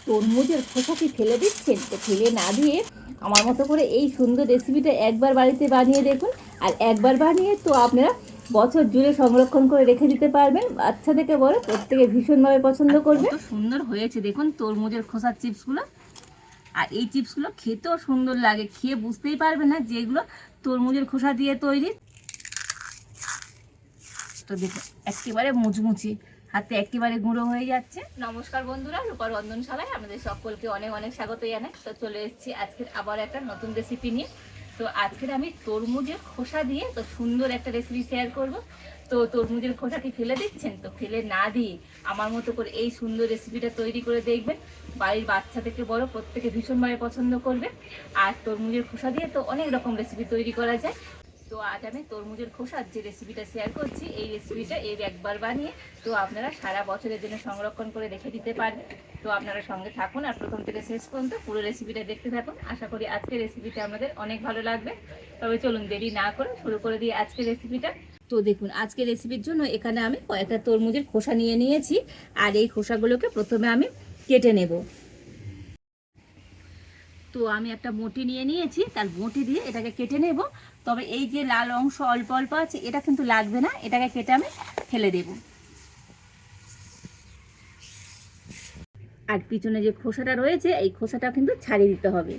তরমুজের খোসা কি ফেলে দিচ্ছেন? তো ফেলে না দিয়ে আমার মতো করে এই সুন্দর রেসিপিটা একবার বাড়িতে বানিয়ে দেখুন। আর একবার বানিয়ে তো আপনারা বছর জুড়ে সংরক্ষণ করে রেখে দিতে পারবেন। বাচ্চা থেকে বড় প্রত্যেকে ভীষণভাবে পছন্দ করবে। কত সুন্দর হয়েছে দেখুন তরমুজের খোসার চিপসগুলো। আর এই চিপসগুলো খেতেও সুন্দর লাগে, খেয়ে বুঝতেই পারবে না যে এগুলো তরমুজের খোসা দিয়ে তৈরি। তো দেখুন একেবারে মুচমুচি, হাতে একেবারে গুঁড়ো হয়ে যাচ্ছে। নমস্কার বন্ধুরা, রূপার রন্ধনশালায় আমাদের সকলকে অনেক অনেক স্বাগত জানাই। তো চলে এসেছি আজকের আবার একটা নতুন রেসিপি নিয়ে। তো আজকের আমি তরমুজের খোসা দিয়ে তো সুন্দর একটা রেসিপি শেয়ার করব। তো তরমুজের খোসাটি ফেলে দিচ্ছেন, তো ফেলে না দিয়ে আমার মতো করে এই সুন্দর রেসিপিটা তৈরি করে দেখবেন। বাড়ির বাচ্চা থেকে বড় প্রত্যেকে ভীষণভাবে পছন্দ করবে। আর তরমুজের খোসা দিয়ে তো অনেক রকম রেসিপি তৈরি করা যায়। তো আজ আমি তরমুজের খোসার যে রেসিপিটা শেয়ার করছি, এই রেসিপিটা একবার বানিয়ে তো আপনারা সারা বছরের জন্য সংরক্ষণ করে রেখে দিতে পারবেন। তো আপনারা সঙ্গে থাকুন আর প্রথম থেকে শেষ পর্যন্ত পুরো রেসিপিটা দেখতে থাকুন। আশা করি আজকের রেসিপিটা আমাদের অনেক ভালো লাগবে। তবে চলুন দেরি না করে শুরু করে দিই আজকের রেসিপিটা। তো দেখুন আজকের রেসিপির জন্য এখানে আমি কয়েকটা তরমুজের খোসা নিয়ে নিয়েছি। আর এই খোসাগুলোকে প্রথমে আমি কেটে নেব। তো আমি একটা বটি নিয়ে নিয়েছি, তার বটি দিয়ে এটাকে কেটে নেব। তবে এই যে লাল অংশ অল্প অল্প আছে এটা কিন্তু লাগবে না, এটাকে কেটে আমি ফেলে দেব। আর পিছনে যে খোসাটা রয়েছে এই খোসাটা কিন্তু ছাড়িয়ে দিতে হবে।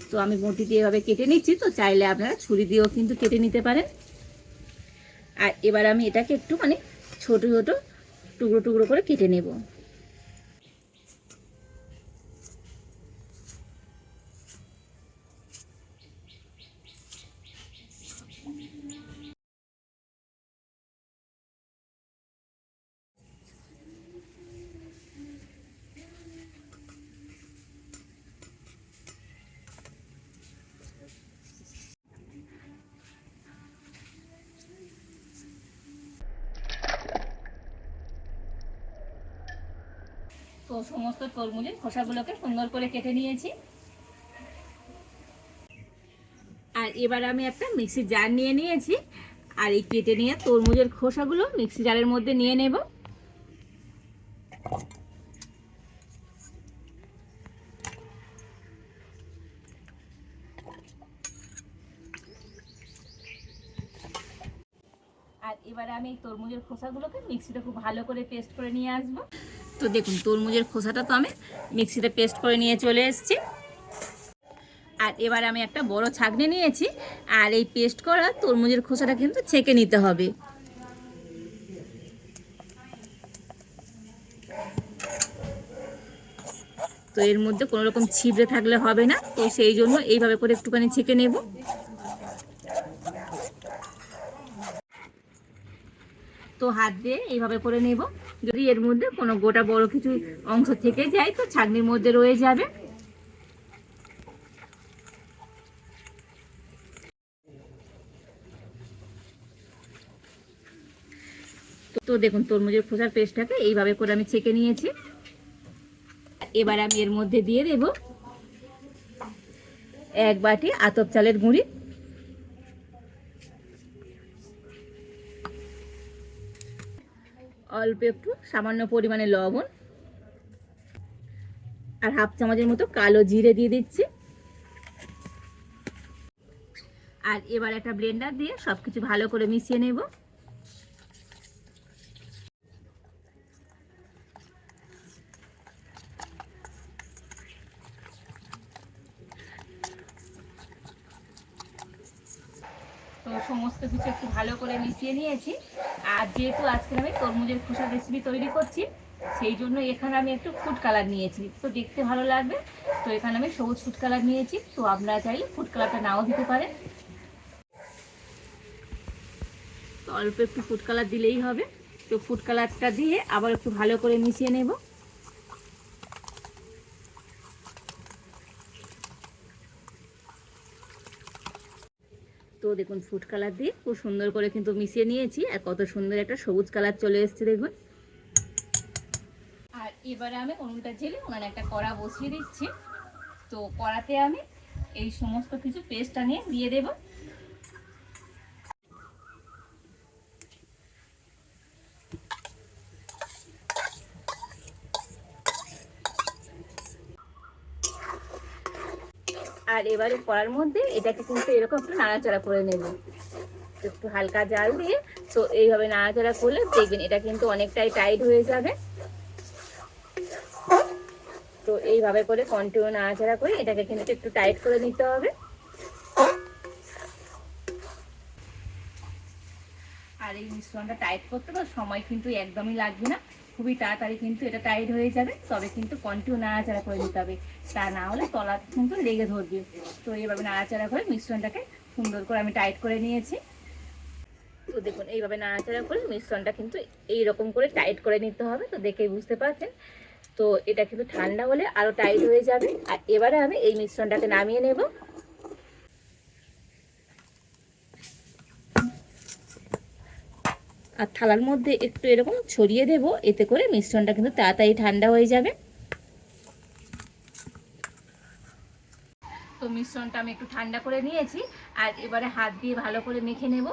তো আমি বটি দিয়ে এভাবে কেটে নিচ্ছি, তো চাইলে আপনারা ছুরি দিয়েও কিন্তু কেটে নিতে পারেন। আর এবার আমি এটাকে একটু ছোট ছোট টুকরো টুকরো করে কেটে নেব। তো সমস্ত তরমুজের খোসাগুলোকে সুন্দর করে কেটে নিয়েছি। আর এবার আমি একটা মিক্সি জার নিয়ে নিয়েছি। আর এই কেটে নিয়ে তরমুজের খোসাগুলো মিক্সি জারের মধ্যে নিয়ে নেব। আর এবারে আমি এই তরমুজের খোসাগুলোকে মিক্সিতে খুব ভালো করে পেস্ট করে নিয়ে আসবো। তো দেখুন তরমুজের খোসাটা তো আমি মিক্সিতে পেস্ট করে নিয়ে চলে এসেছি। আর এবার আমি একটা বড় ছাঁকনি নিয়েছি। আর এই পেস্ট করা তরমুজের খোসাটা কিন্তু ছেঁকে নিতে হবে। তো এর মধ্যে কোনো রকম ছিবড়ে থাকলে হবে না, তো সেই জন্য এইভাবে করে একটুখানি ছেঁকে নেব। তো হাত দিয়ে এইভাবে করে নেব। যদি এর মধ্যে কোনো গোটা বড় কিছু অংশ থেকে যায় তো ছাঁকনির মধ্যে রয়ে যাবে। তো দেখুন তরমুজের খোসার পেস্টটাকে এইভাবে করে আমি ছেঁকে নিয়েছি। এবার আমি এর মধ্যে দিয়ে দেব 1 বাটি আতপ চালের গুঁড়ি, অল্প একটু সামান্য পরিমাণে লবণ, আর হাফ চামচের মতো কালো জিরে দিয়ে দিচ্ছি। আর এবার একটা ব্লেন্ডার দিয়ে সবকিছু ভালো করে মিশিয়ে নেব। তো সমস্ত কিছু একটু ভালো করে মিশিয়ে নিয়েছি। আর যেহেতু আজকে আমি তরমুজের খোসার রেসিপি তৈরি করছি, সেই জন্য এখানে আমি একটু ফুড কালার নিয়েছি, তো দেখতে ভালো লাগবে। তো এখানে আমি সবুজ ফুড কালার নিয়েছি, তো আপনারা চাইলে ফুড কালারটা নাও দিতে পারেন। তো অল্প একটু ফুড কালার দিলেই হবে। তো ফুড কালারটা দিয়ে আবার একটু ভালো করে মিশিয়ে নেব। তো দেখুন ফুড কালার দিয়ে খুব সুন্দর করে কিন্তু মিশিয়ে নিয়েছি। আর কত সুন্দর একটা সবুজ কালার চলে এসেছে দেখুন। আর এবারে আমি উনুনটা জেলে উনানে একটা কড়া বসিয়ে দিচ্ছি। তো কড়াতে আমি এই সমস্ত কিছু পেস্টটা নিয়ে দিয়ে দেব। আর এবারে কড়ার মধ্যে এটাকে কিন্তু এরকম একটু নাড়াচাড়া করে নেব, একটু হালকা জাল দিয়ে। তো এইভাবে নাড়াচাড়া করলে দেখবেন এটা কিন্তু অনেকটাই টাইট হয়ে যাবে। তো এইভাবে করে কন্টিনিউ নাড়াচাড়া করে এটাকে কিন্তু একটু টাইট করে নিতে হবে। আর এই মিশ্রণটা টাইট করতে তো সময় কিন্তু একদমই লাগবে না, খুবই তাড়াতাড়ি কিন্তু এটা টাইট হয়ে যাবে। তবে কিন্তু কন্টিনিউ নাড়াচাড়া করে দিতে হবে, তা না হলে তলা কিন্তু লেগে ধরবে। তো এইভাবে নাড়াচাড়া করে মিশ্রণটাকে সুন্দর করে আমি টাইট করে নিয়েছি। তো দেখুন এইভাবে নাড়াচাড়া করে মিশ্রণটা কিন্তু এইরকম করে টাইট করে নিতে হবে। তো দেখেই বুঝতে পারছেন। তো এটা কিন্তু ঠান্ডা হলে আরও টাইট হয়ে যাবে। আর এবারে আমি এই মিশ্রণটাকে নামিয়ে নেব। আর থালার মধ্যে একটু এরকম ছড়িয়ে দেব, এতে করে মিশ্রণটা কিন্তু তাড়াতাড়ি ঠান্ডা হয়ে যাবে। তো মিশ্রণটা আমি একটু ঠান্ডা করে নিয়েছি, আর এবারে হাত দিয়ে ভালো করে মেখে নেব।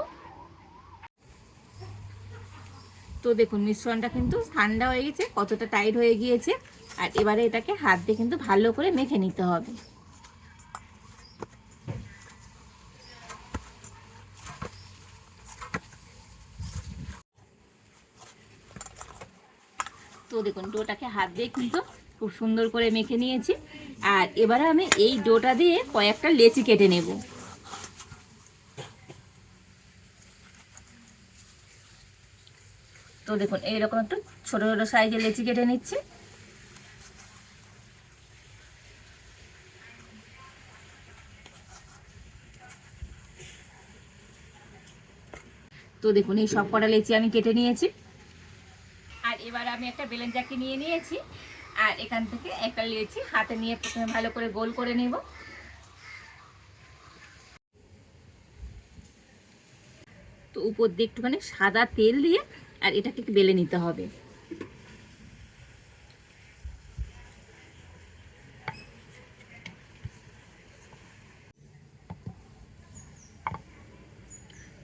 তো দেখুন মিশ্রণটা কিন্তু ঠান্ডা হয়ে গেছে, কতটা টাইট হয়ে গিয়েছে। আর এবারে এটাকে হাত দিয়ে কিন্তু ভালো করে মেখে নিতে হবে। তো দেখুন ডোটাকে হাত দিয়ে কিন্তু খুব সুন্দর করে মেখে নিয়েছি। আর এবারে আমি এই ডোটা দিয়ে কয়েকটা লেচি কেটে নেব। তো দেখুন এইরকম একটু ছোট ছোট সাইজের লেচি কেটে নিচ্ছি। তো দেখুন এই সব কটা লেচি আমি কেটে নিয়েছি। আর এবার আমি একটা বেলেন চাকি নিয়ে নিয়েছি, আর এখান থেকে একটা লেচি হাতে নিয়ে প্রথমে ভালো করে গোল করে নেব। তো উপর দিয়ে একটুখানি সাদা তেল দিয়ে আর এটাকে বেলে নিতে হবে।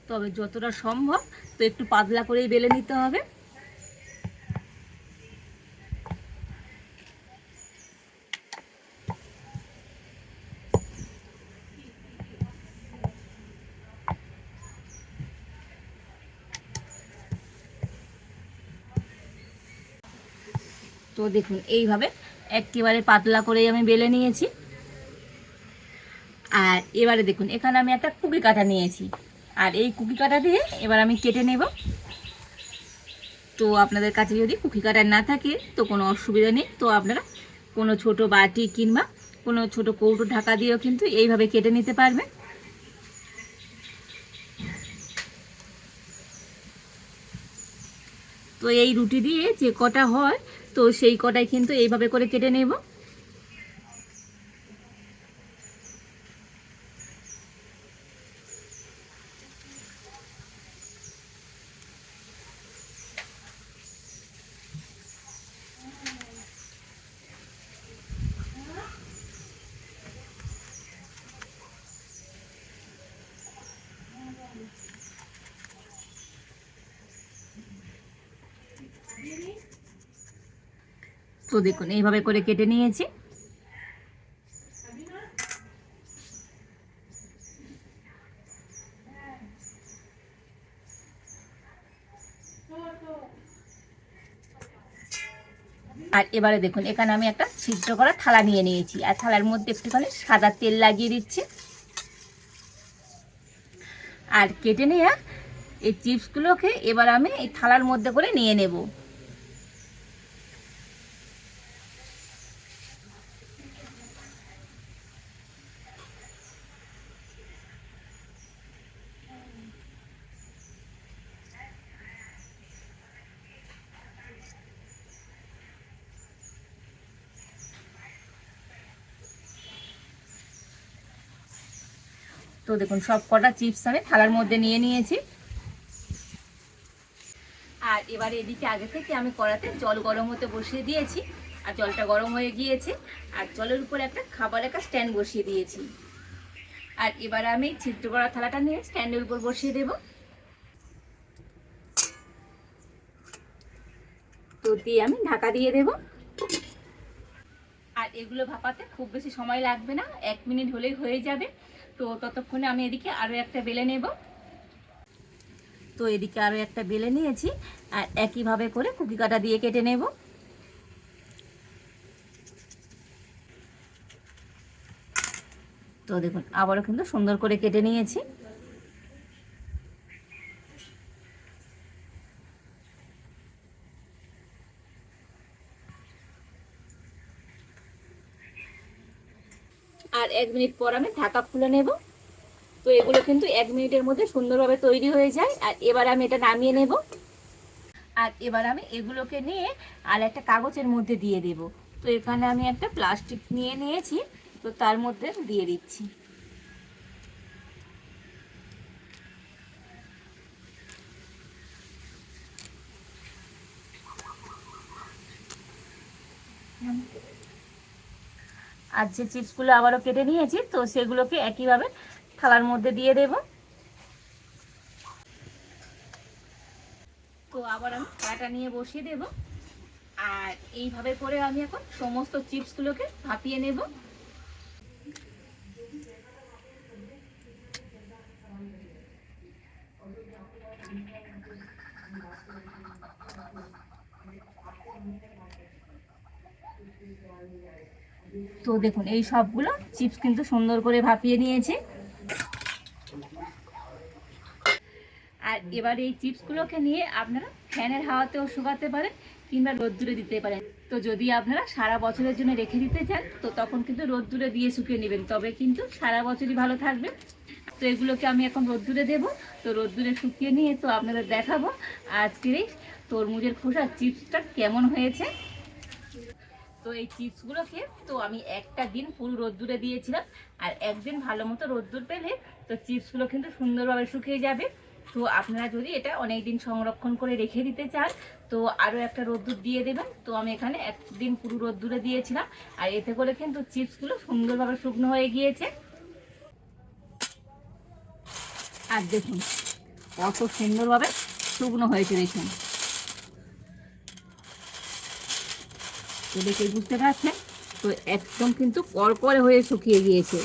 তবে যতটা সম্ভব তো একটু পাতলা করেই বেলে নিতে হবে। তো দেখুন এইভাবে একেবারে পাতলা করেই আমি বেলে নিয়েছি। আর এবারে দেখুন এখানে আমি একটা কুকি কাটা নিয়েছি, আর এই কুকি কাটা দিয়ে এবার আমি কেটে নেব। তো আপনাদের কাছে যদি কুকি কাটার না থাকে তো কোনো অসুবিধা নেই, তো আপনারা কোনো ছোট বাটি কিংবা কোনো ছোট কৌটো ঢাকা দিয়েও কিন্তু এইভাবে কেটে নিতে পারবেন। তো এই রুটি দিয়ে যে কটা হয় তো সেই কটাই কিন্তু এইভাবে করে কেটে নেব। তো দেখুন এইভাবে করে কেটে নিয়েছি। আর এবারে দেখুন এখানে আমি একটা ছিদ্র করা থালা নিয়ে নিয়েছি, আর থালার মধ্যে একটুখানি সাদা তেল লাগিয়ে দিচ্ছি। আর কেটে নেওয়া এই চিপসগুলোকে এবার আমি এই থালার মধ্যে করে নিয়ে নেব। তো দেখুন সব কটা চিপস আমি থালার মধ্যে নিয়ে নিয়েছি। আর এবারে এদিকে আগে থেকে আমি কড়াতে জল গরম হতে বসিয়ে দিয়েছি, আর জলটা গরম হয়ে গিয়েছে। আর জলের উপর একটা খাবার একটা স্ট্যান্ড বসিয়ে দিয়েছি। আর এবারে আমি ছিদ্র করা থালাটা নিয়ে স্ট্যান্ডের উপর বসিয়ে দেব। তো দিয়ে আমি ঢাকা দিয়ে দেব। আর আর এগুলো ভাপাতে খুব বেশি সময় লাগবে না, 1 মিনিট হলেই হয়ে যাবে। তো ততক্ষণে আমি এদিকে আরও একটা বেলে নেব। তো এদিকে আরও একটা বেলে নিয়েছি, আর একইভাবে করে কুকি কাটা দিয়ে কেটে নেব। তো দেখুন আবারও কিন্তু সুন্দর করে কেটে নিয়েছি। আর 1 মিনিট পর আমি ঢাকা খুলে নেব। তো এগুলো কিন্তু 1 মিনিটের মধ্যে সুন্দরভাবে তৈরি হয়ে যায়। আর এবার আমি এটা নামিয়ে নেব। আর এবার আমি এগুলোকে নিয়ে আর একটা কাগজের মধ্যে দিয়ে দেব। তো এখানে আমি একটা প্লাস্টিক নিয়ে নিয়েছি, তো তার মধ্যে দিয়ে দিচ্ছি। আর যে চিপসগুলো আবারও কেটে নিয়েছি, তো সেগুলোকে একইভাবে থালার মধ্যে দিয়ে দেব। তো আবার আমি কড়াটা নিয়ে বসিয়ে দেব। আর এইভাবে করে আমি এখন সমস্ত চিপসগুলোকে ভাপিয়ে নেব। তো দেখুন এই সবগুলো চিপস কিন্তু সুন্দর করে ভাপিয়ে নিয়েছে। আর এবার এই চিপসগুলোকে নিয়ে আপনারা ফ্যানের হাওয়াতেও শুকাতে পারেন, কিংবা রোদ্দুরে দিতে পারেন। তো যদি আপনারা সারা বছরের জন্য রেখে দিতে চান, তো তখন কিন্তু রোদ্দুরে দিয়ে শুকিয়ে নেবেন, তবে কিন্তু সারা বছরই ভালো থাকবে। তো এগুলোকে আমি এখন রোদ্দুরে দেবো। তো রোদ্দুরে শুকিয়ে নিয়ে তো আপনাদের দেখাবো আজকের এই তরমুজের খোসা চিপসটা কেমন হয়েছে। তো এই চিপসগুলোকে তো আমি একটা দিন পুরো রোদ্দুরে দিয়েছিলাম, আর একদিন ভালো মতো রোদ্দুর পেলে তো চিপসগুলো কিন্তু সুন্দরভাবে শুকিয়ে যাবে। তো আপনারা যদি এটা অনেক দিন সংরক্ষণ করে রেখে দিতে চান, তো আরও একটা রোদ্দুর দিয়ে দেবেন। তো আমি এখানে একদিন পুরো রোদ্দুরে দিয়েছিলাম, আর এতে করে কিন্তু চিপসগুলো সুন্দরভাবে শুকনো হয়ে গিয়েছে। আর দেখুন কত সুন্দরভাবে শুকনো হয়েছে, দেখুন। তো দেখে বুঝতে পারছেন, তো একদম কিন্তু কড়কড়ে হয়ে শুকিয়ে গিয়েছে।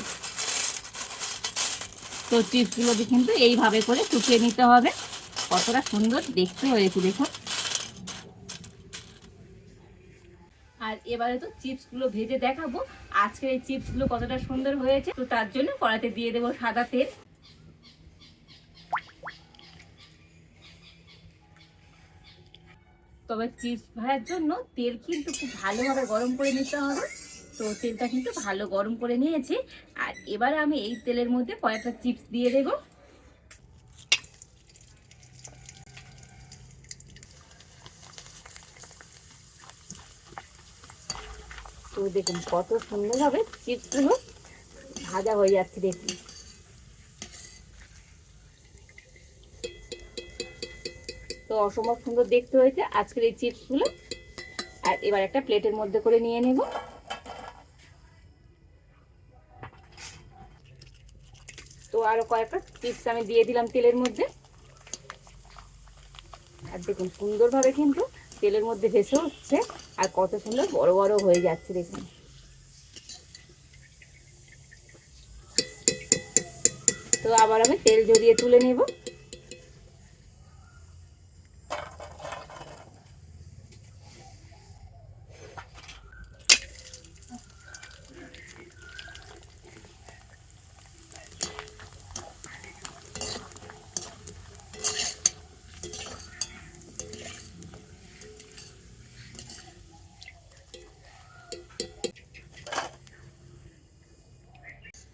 তো চিপসগুলোকে কিন্তু এইভাবে করে শুকিয়ে নিতে হবে। কতটা সুন্দর দেখতে হয়েছে দেখুন। আর এবারে তো চিপসগুলো ভেজে দেখাবো আজকের এই চিপসগুলো কতটা সুন্দর হয়েছে। তো তার জন্য কড়াইতে দিয়ে দেবো সাদা তেল। তবে চিপস ভাজার জন্য তেল কিন্তু খুব ভালোভাবে গরম করে নিতে হবে। তো তেলটা কিন্তু ভালো গরম করে নিয়েছি। আর এবারে আমি এই তেলের মধ্যে কয়েকটা চিপস দিয়ে দেবো। তো দেখুন কত সুন্দরভাবে চিপসগুলো ভাজা হয়ে যাচ্ছে, দেখুন। তো অসম্ভব সুন্দর দেখতে হয়েছে আজকের এই চিপসগুলো। আর এবার একটা প্লেটের মধ্যে করে নিয়ে নেব। তো আরো কয়েকটা চিপস আমি দিয়ে দিলাম তেলের মধ্যে। আর দেখুন সুন্দরভাবে কিন্তু তেলের মধ্যে ভেসে উঠছে, আর কত সুন্দর বড় বড় হয়ে যাচ্ছে দেখুন। তো আবার আমি তেল ঝরিয়ে তুলে নেব।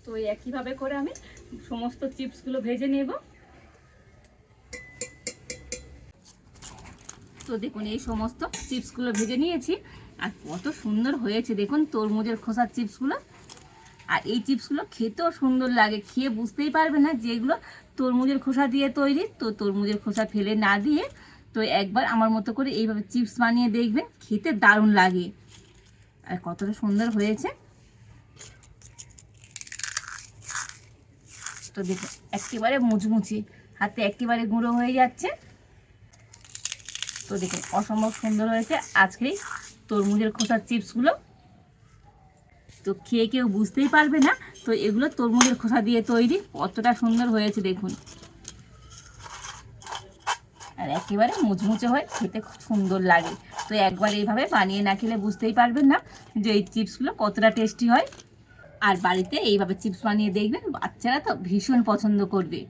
তো একইভাবে করে আমি সমস্ত চিপসগুলো ভেজে নেব। তো দেখুন এই সমস্ত চিপসগুলো ভেজে নিয়েছি, আর কত সুন্দর হয়েছে দেখুন তরমুজের খোসার চিপসগুলো। আর এই চিপসগুলো খেতেও সুন্দর লাগে, খেয়ে বুঝতেই পারবে না যে এগুলো তরমুজের খোসা দিয়ে তৈরি। তো তরমুজের খোসা ফেলে না দিয়ে তো একবার আমার মতো করে এইভাবে চিপস বানিয়ে দেখবেন, খেতে দারুণ লাগে। আর কতটা সুন্দর হয়েছে। তো দেখুন একেবারে মুচমুচি, হাতে একেবারে গুঁড়ো হয়ে যাচ্ছে। তো দেখুন অসম্ভব সুন্দর হয়েছে আজকের তরমুজের খোসার চিপসগুলো। তো খেয়ে কেউ বুঝতেই পারবে না। তো এগুলো তরমুজের খোসা দিয়ে তৈরি, কতটা সুন্দর হয়েছে দেখুন, আর একেবারে মুচমুচে হয়, খেতে খুব সুন্দর লাগে। তো একবার এইভাবে বানিয়ে না খেলে বুঝতেই পারবেন না যে এই চিপসগুলো কতটা টেস্টি হয়। আর বাড়িতে এইভাবে চিপস বানিয়ে দেখবেন, বাচ্চারা তো ভীষণ পছন্দ করবে।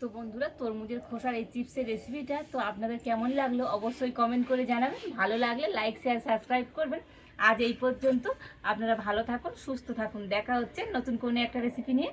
তো বন্ধুরা, তরমুজের খোসার এই চিপসের রেসিপিটা তো আপনাদের কেমন লাগলো অবশ্যই কমেন্ট করে জানাবেন। ভালো লাগলে লাইক, শেয়ার, সাবস্ক্রাইব করবেন। আজ এই পর্যন্ত। আপনারা ভালো থাকুন, সুস্থ থাকুন। দেখা হচ্ছে নতুন কোনো একটা রেসিপি নিয়ে।